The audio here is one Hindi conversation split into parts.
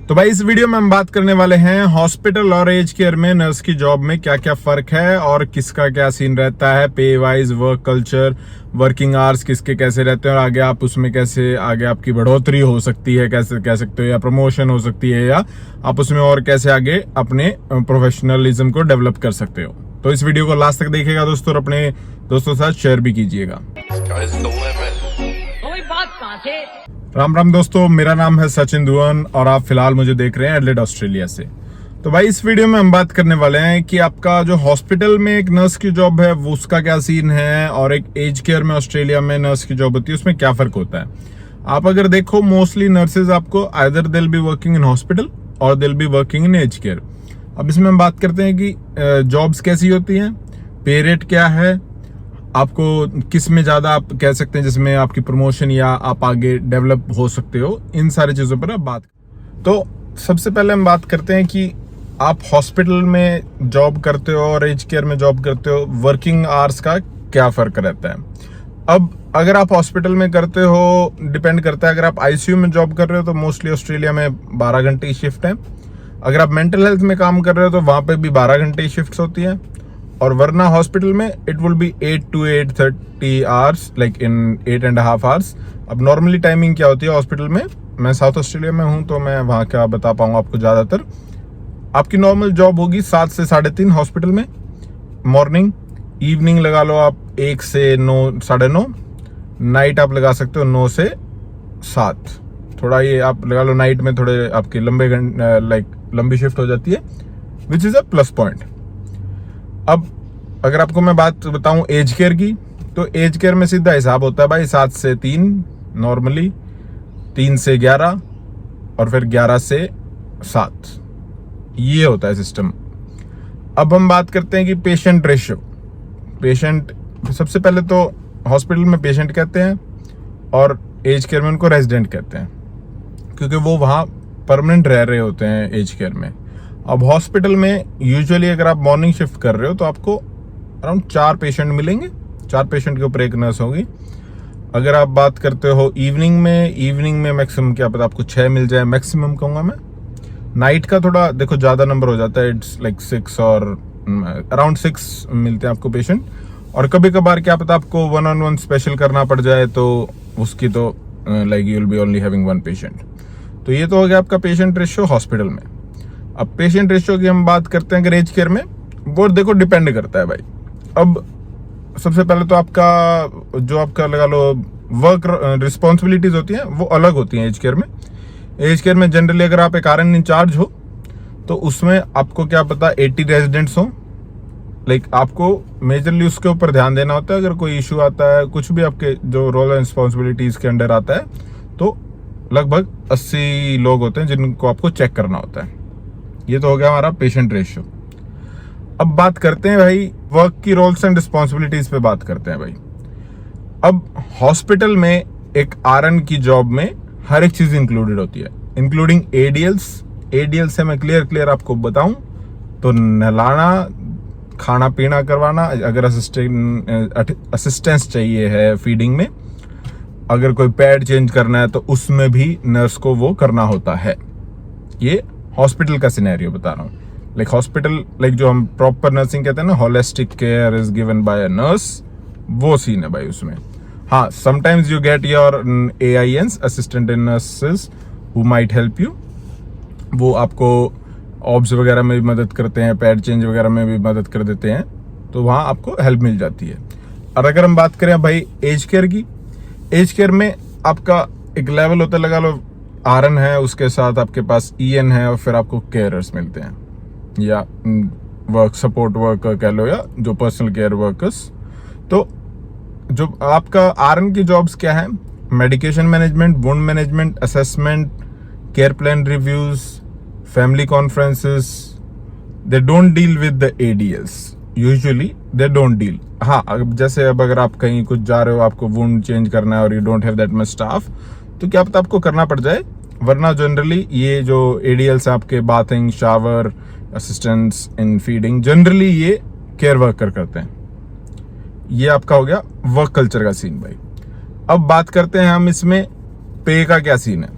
तो भाई इस वीडियो में हम बात करने वाले हैं हॉस्पिटल और एज केयर में नर्स की जॉब में क्या क्या फर्क है और किसका क्या सीन रहता है, पे wise, work culture, working hours किसके कैसे रहते हैं और आगे आप उसमें कैसे आगे आपकी बढ़ोतरी हो सकती है, कैसे कह सकते हो, या प्रमोशन हो सकती है, या आप उसमें और कैसे आगे अपने प्रोफेशनलिज्म को डेवलप कर सकते हो। तो इस वीडियो को लास्ट तक देखिएगा दोस्तों और अपने दोस्तों के साथ शेयर भी कीजिएगा। राम राम दोस्तों, मेरा नाम है सचिन दुवन और आप फिलहाल मुझे देख रहे हैं एडलेड ऑस्ट्रेलिया से। तो भाई इस वीडियो में हम बात करने वाले हैं कि आपका जो हॉस्पिटल में एक नर्स की जॉब है वो उसका क्या सीन है और एक एज केयर में ऑस्ट्रेलिया में नर्स की जॉब होती है उसमें क्या फर्क होता है। आप अगर देखो मोस्टली नर्सेज आपको either they'll be working in hospital और they'll be working in aged care. अब इसमें हम बात करते हैं कि जॉब्स कैसी होती हैं, पे रेट क्या है, आपको किस में ज्यादा आप कह सकते हैं जिसमें आपकी प्रमोशन या आप आगे डेवलप हो सकते हो, इन सारी चीजों पर आप बात। तो सबसे पहले हम बात करते हैं कि आप हॉस्पिटल में जॉब करते हो और एज केयर में जॉब करते हो, वर्किंग आवर्स का क्या फर्क रहता है। अब अगर आप हॉस्पिटल में करते हो, डिपेंड करता है, अगर आप आईसीयू में जॉब कर रहे हो तो मोस्टली ऑस्ट्रेलिया में 12 घंटे की शिफ्ट है। अगर आप मेंटल हेल्थ में काम कर रहे हो तो वहां पे भी 12 घंटे की शिफ्ट होती है। और वरना हॉस्पिटल में it will be 8 to 8:30 hours, like in 8.5 hours. अब नॉर्मली टाइमिंग क्या होती है हॉस्पिटल में, मैं साउथ ऑस्ट्रेलिया में हूं तो मैं वहां क्या बता पाऊंगा आपको। ज्यादातर आपकी नॉर्मल जॉब होगी 7 से 3:30 हॉस्पिटल में मॉर्निंग। इवनिंग लगा लो आप 1 से 9, 9:30। नाइट आप लगा सकते हो 9 से 7। थोड़ा ये आप लगा लो नाइट में थोड़े आपके लंबे लाइक लंबी शिफ्ट हो जाती है, which is a plus point. अब अगर आपको मैं बात बताऊं एज केयर की, तो एज केयर में सीधा हिसाब होता है भाई 7 से 3 नॉर्मली, 3 से 11 और फिर 11 से 7, ये होता है सिस्टम। अब हम बात करते हैं कि पेशेंट रेशियो। पेशेंट सबसे पहले तो हॉस्पिटल में पेशेंट कहते हैं और एज केयर में उनको रेजिडेंट कहते हैं, क्योंकि वो वहाँ परमानेंट रह रहे होते हैं एज केयर में। अब हॉस्पिटल में यूजुअली अगर आप मॉर्निंग शिफ्ट कर रहे हो तो आपको अराउंड 4 पेशेंट मिलेंगे, 4 पेशेंट के ऊपर एक नर्स होगी। अगर आप बात करते हो इवनिंग में मैक्सिमम क्या पता आपको 6 मिल जाए, मैक्सिमम कहूँगा मैं। नाइट का थोड़ा देखो ज़्यादा नंबर हो जाता है, इट्स लाइक 6 और अराउंड 6 मिलते हैं आपको पेशेंट। और कभी कभार क्या पता आपको 1-on-1 स्पेशल करना पड़ जाए तो उसकी तो like you will be only having 1 patient. तो ये तो हो गया आपका पेशेंट रेशियो हॉस्पिटल में। अब पेशेंट रेशियो की हम बात करते हैं अगर एज केयर में, वो देखो डिपेंड करता है भाई। अब सबसे पहले तो आपका जो आपका लगा लो वर्क रिस्पॉन्सिबिलिटीज होती हैं वो अलग होती हैं एज केयर में। एज केयर में जनरली अगर आप एक RN इंचार्ज हो तो उसमें आपको क्या पता 80 रेजिडेंट्स हो, लाइक आपको मेजरली उसके ऊपर ध्यान देना होता है। अगर कोई इशू आता है, कुछ भी आपके जो रोल एंड रिस्पॉन्सिबिलिटीज के अंडर आता है, तो लगभग 80 लोग होते हैं जिनको आपको चेक करना होता है। ये तो हो गया हमारा पेशेंट रेशियो। अब बात करते हैं भाई वर्क की रोल्स एंड रिस्पॉन्सिबिलिटीज पे बात करते हैं भाई। अब हॉस्पिटल में एक RN की जॉब में हर एक चीज इंक्लूडेड होती है, इंक्लूडिंग ADLs से मैं क्लियर आपको बताऊं तो नहलाना, खाना पीना करवाना, अगर असिस्टेंस चाहिए है फीडिंग में, अगर कोई पैड चेंज करना है तो उसमें भी नर्स को वो करना होता है। ये हॉस्पिटल का सिनेरियो बता रहा हूँ। लाइक हॉस्पिटल, लाइक जो हम प्रॉपर नर्सिंग कहते हैं ना, holistic care is given by a nurse, वो सीन है भाई उसमें। हाँ, sometimes you get your AINs, assistant in nurses, who might help you. वो आपको ऑब्स वगैरह में भी मदद करते हैं, पैड चेंज वगैरह में भी मदद कर देते हैं, तो वहाँ आपको हेल्प मिल जाती है। और अगर हम बात करें भाई एज केयर की, एज केयर में आपका एक लेवल होता है, लगा लो RN है, उसके साथ आपके पास EN है और फिर आपको केयरर्स मिलते हैं, या वर्क सपोर्ट वर्कर कह लो, या जो पर्सनल केयर वर्कर्स। तो जो आपका RN की जॉब्स क्या है, medication management, wound management, assessment, care plan reviews, family conferences. They don't deal with the ADLs, usually they don't deal. हाँ, जैसे अब अगर आप कहीं कुछ जा रहे हो, आपको वुंड चेंज करना है और you don't have that much staff, तो क्या पता आपको करना पड़ जाए। वरना जनरली ये जो ADLs आपके bathing, shower, assistants in feeding, generally ये केयर वर्कर करते हैं। ये आपका हो गया वर्क कल्चर का सीन भाई। अब बात करते हैं हम इसमें पे का क्या सीन है।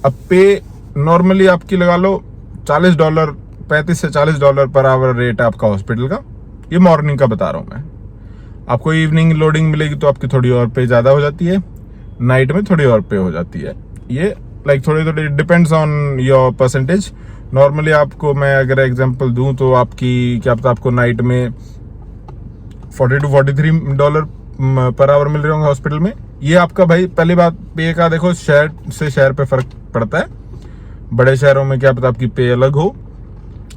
अब पे नॉर्मली आपकी लगा लो $40, 35 से $40 पर आवर रेट है आपका हॉस्पिटल का। ये मॉर्निंग का बता रहा हूँ मैं। आपको इवनिंग लोडिंग मिलेगी तो आपकी थोड़ी और पे ज़्यादा हो जाती है, नाइट में थोड़ी और पे हो जाती है। ये लाइक थोड़ी थोड़ी depends on your percentage. Normally आपको मैं अगर एग्जांपल दूं तो आपकी क्या पता आपको नाइट में $40 to $43 पर आवर मिल रहे होंगे हॉस्पिटल में। ये आपका भाई पहली बात पे का देखो शहर से शहर पे फर्क पड़ता है। बड़े शहरों में क्या पता आपकी पे अलग हो।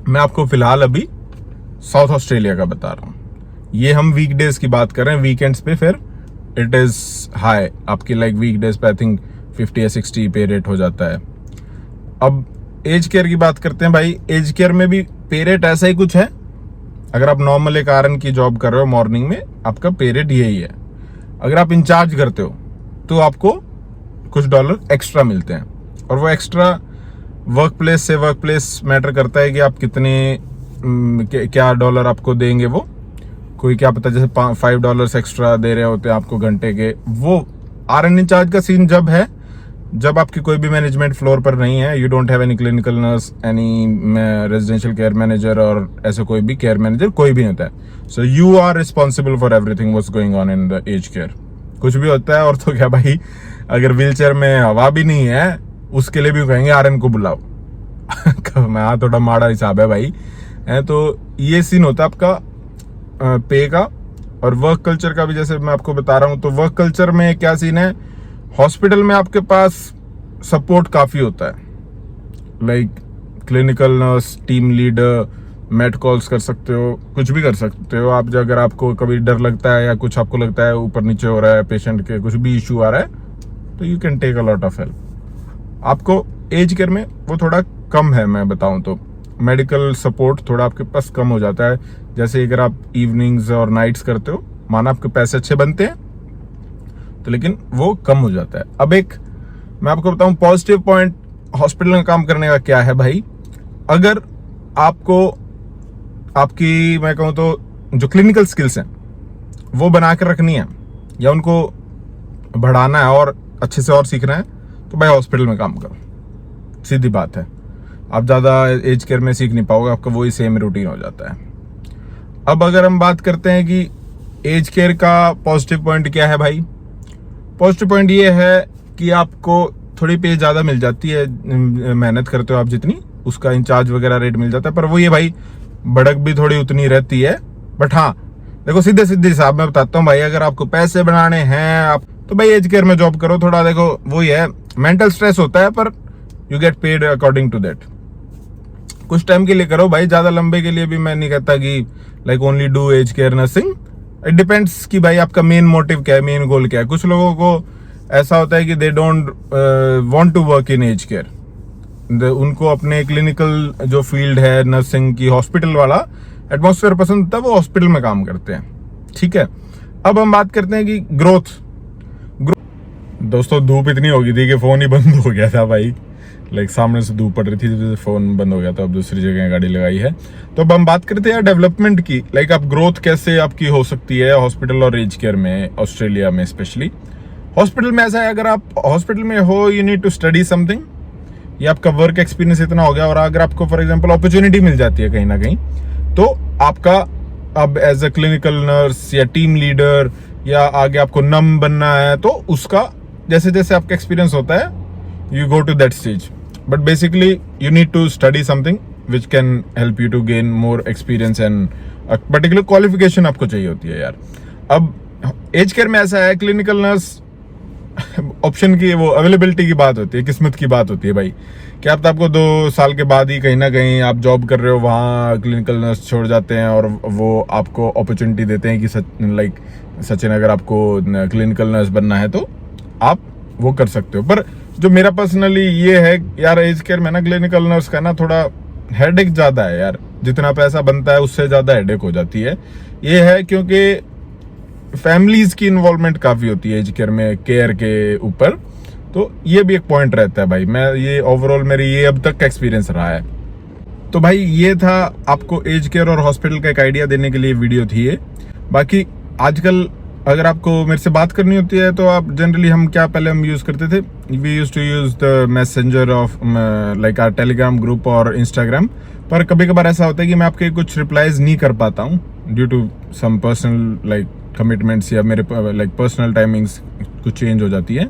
मैं आपको फिलहाल अभी साउथ ऑस्ट्रेलिया का बता रहा हूँ। ये हम वीकडेज की बात कर रहे हैं, वीकेंड्स पे फिर इट इज हाई आपकी लाइक वीकडेज पे आई थिंक 50 या 60 पे रेट हो जाता है। अब एज केयर की बात करते हैं भाई। एज केयर में भी पे रेट ऐसा ही कुछ है। अगर आप नॉर्मल एक आरएन की जॉब कर रहे हो मॉर्निंग में, आपका पे रेट यही है। अगर आप इंचार्ज करते हो तो आपको कुछ डॉलर एक्स्ट्रा मिलते हैं, और वो एक्स्ट्रा वर्क प्लेस से वर्क प्लेस मैटर करता है कि आप कितने क्या डॉलर आपको देंगे। वो कोई क्या पता जैसे $5 एक्स्ट्रा दे रहे होते हैं आपको घंटे के। वो आरएन इंचार्ज का सीन जब है जब आपकी कोई भी मैनेजमेंट फ्लोर पर नहीं है, you don't have any clinical nurse, any residential care manager और ऐसे कोई भी केयर मैनेजर कोई भी नहीं होता है। So you are responsible for everything what's going on in the aged care. कुछ भी होता है और तो क्या भाई, अगर व्हीलचेयर में हवा भी नहीं है उसके लिए भी कहेंगे आरएन को बुलाओ। मैं थोड़ा माड़ा हिसाब है भाई। तो ये सीन होता है आपका पे का। और वर्क कल्चर का भी जैसे मैं आपको बता रहा हूँ, तो वर्क कल्चर में क्या सीन है, हॉस्पिटल में आपके पास सपोर्ट काफी होता है। Like clinical nurse, team leader, made calls कर सकते हो, कुछ भी कर सकते हो आप। अगर आपको कभी डर लगता है या कुछ आपको लगता है ऊपर नीचे हो रहा है, पेशेंट के कुछ भी इशू आ रहा है, तो you can take a lot of help. आपको एज केयर में वो थोड़ा कम है, मैं बताऊं तो मेडिकल सपोर्ट थोड़ा आपके पास कम हो जाता है। जैसे अगर आप इवनिंग्स और नाइट्स करते हो, माना आपके पैसे अच्छे बनते हैं तो, लेकिन वो कम हो जाता है। अब एक मैं आपको बताऊं पॉजिटिव पॉइंट हॉस्पिटल में काम करने का क्या है भाई। अगर आपको आपकी मैं कहूं तो जो क्लिनिकल स्किल्स हैं वो बना कर रखनी है या उनको बढ़ाना है और अच्छे से और सीखना है, तो भाई हॉस्पिटल में काम करो। सीधी बात है, आप ज़्यादा एज केयर में सीख नहीं पाओगे, आपका वही सेम रूटीन हो जाता है। अब अगर हम बात करते हैं कि एज केयर का पॉजिटिव पॉइंट क्या है भाई, पॉजिटिव पॉइंट ये है कि आपको थोड़ी पे ज़्यादा मिल जाती है, मेहनत करते हो आप जितनी, उसका इंचार्ज वगैरह रेट मिल जाता है। पर वो ये भाई भड़क भी थोड़ी उतनी रहती है। बट हाँ देखो, सीधे सीधे हिसाब में बताता हूँ भाई, अगर आपको पैसे बनाने हैं आप तो भाई एज केयर में जॉब करो। थोड़ा देखो वही है, मेंटल स्ट्रेस होता है पर you get paid according to that. कुछ टाइम के लिए करो भाई, ज्यादा लंबे के लिए भी मैं नहीं कहता कि like only do aged care nursing. It depends कि भाई आपका मेन मोटिव क्या है, मेन गोल क्या है। कुछ लोगों को ऐसा होता है कि they don't want to work in aged care, उनको अपने क्लिनिकल जो फील्ड है नर्सिंग की, हॉस्पिटल वाला एटमॉस्फेयर पसंद होता है, वो हॉस्पिटल में काम करते हैं। ठीक है, अब हम बात करते हैं कि ग्रोथ। दोस्तों धूप इतनी हो गई थी कि फोन ही बंद हो गया था भाई। लाइक सामने से धूप पड़ रही थी तो फोन बंद हो गया था। अब दूसरी जगह गाड़ी लगाई है। तो अब हम बात करते हैं डेवलपमेंट की। लाइक आप ग्रोथ कैसे आपकी हो सकती है हॉस्पिटल और एज केयर में, ऑस्ट्रेलिया में स्पेशली। हॉस्पिटल में ऐसा है, अगर आप हॉस्पिटल में हो you need to study something, ये आपका वर्क एक्सपीरियंस इतना हो गया, और अगर आपको फॉर एग्जांपल अपॉर्चुनिटी मिल जाती है कहीं ना कहीं, तो आपका अब एज अ क्लिनिकल नर्स या टीम लीडर या आगे आपको नम बनना है, तो उसका जैसे जैसे आपका एक्सपीरियंस होता है you go to that stage. But basically you need to study something which can help you to gain more experience and particular qualification आपको चाहिए होती है यार। अब एज केयर में ऐसा है, क्लिनिकल नर्स ऑप्शन की वो अवेलेबिलिटी की बात होती है, किस्मत की बात होती है भाई। क्या आप आपको 2 साल के बाद ही कहीं ना कहीं आप जॉब कर रहे हो, वहाँ क्लिनिकल नर्स छोड़ जाते हैं और वो आपको अपॉर्चुनिटी देते हैं कि लाइक सचिन अगर आपको क्लिनिकल नर्स बनना है तो आप वो कर सकते हो। पर जो मेरा पर्सनली ये है यार, एज केयर में ना क्लिनिकल नर्स का ना थोड़ा हेडेक ज्यादा है यार। जितना पैसा बनता है उससे ज्यादा हेडेक हो जाती है। ये है क्योंकि फैमिलीज की इन्वॉल्वमेंट काफी होती है एज केयर में, केयर के ऊपर। तो ये भी एक पॉइंट रहता है भाई। मैं ये ओवरऑल मेरी ये अब तक का एक्सपीरियंस रहा है। तो भाई ये था आपको एज केयर और हॉस्पिटल का एक आइडिया देने के लिए वीडियो थी ये। बाकी आजकल अगर आपको मेरे से बात करनी होती है तो आप जनरली हम यूज़ करते थे, we use to use the messenger of like or Telegram group और इंस्टाग्राम। पर कभी कभार ऐसा होता है कि मैं आपके कुछ रिप्लाईज नहीं कर पाता हूँ due to some personal like commitments, या मेरे लाइक पर्सनल टाइमिंग्स कुछ चेंज हो जाती है,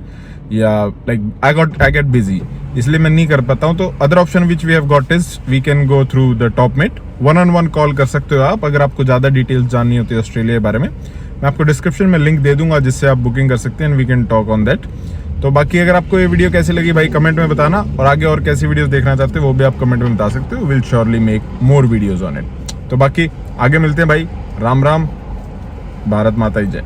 या लाइक आई गेट बिजी, इसलिए मैं नहीं कर पाता हूँ। तो other option which we have got is we can go through the Topmate, 1-on-1 call कर सकते हो आप। अगर आपको ज़्यादा डिटेल्स जाननी होती है ऑस्ट्रेलिया के बारे में, मैं आपको डिस्क्रिप्शन में लिंक दे दूंगा जिससे आप बुकिंग कर सकते हैं, we can talk on that. तो बाकी अगर आपको ये वीडियो कैसी लगी भाई कमेंट में बताना, और आगे और कैसी वीडियोस देखना चाहते हो वो भी आप कमेंट में बता सकते हो, will surely make more videos on it. तो बाकी आगे मिलते हैं भाई, राम राम, भारत माता की जय।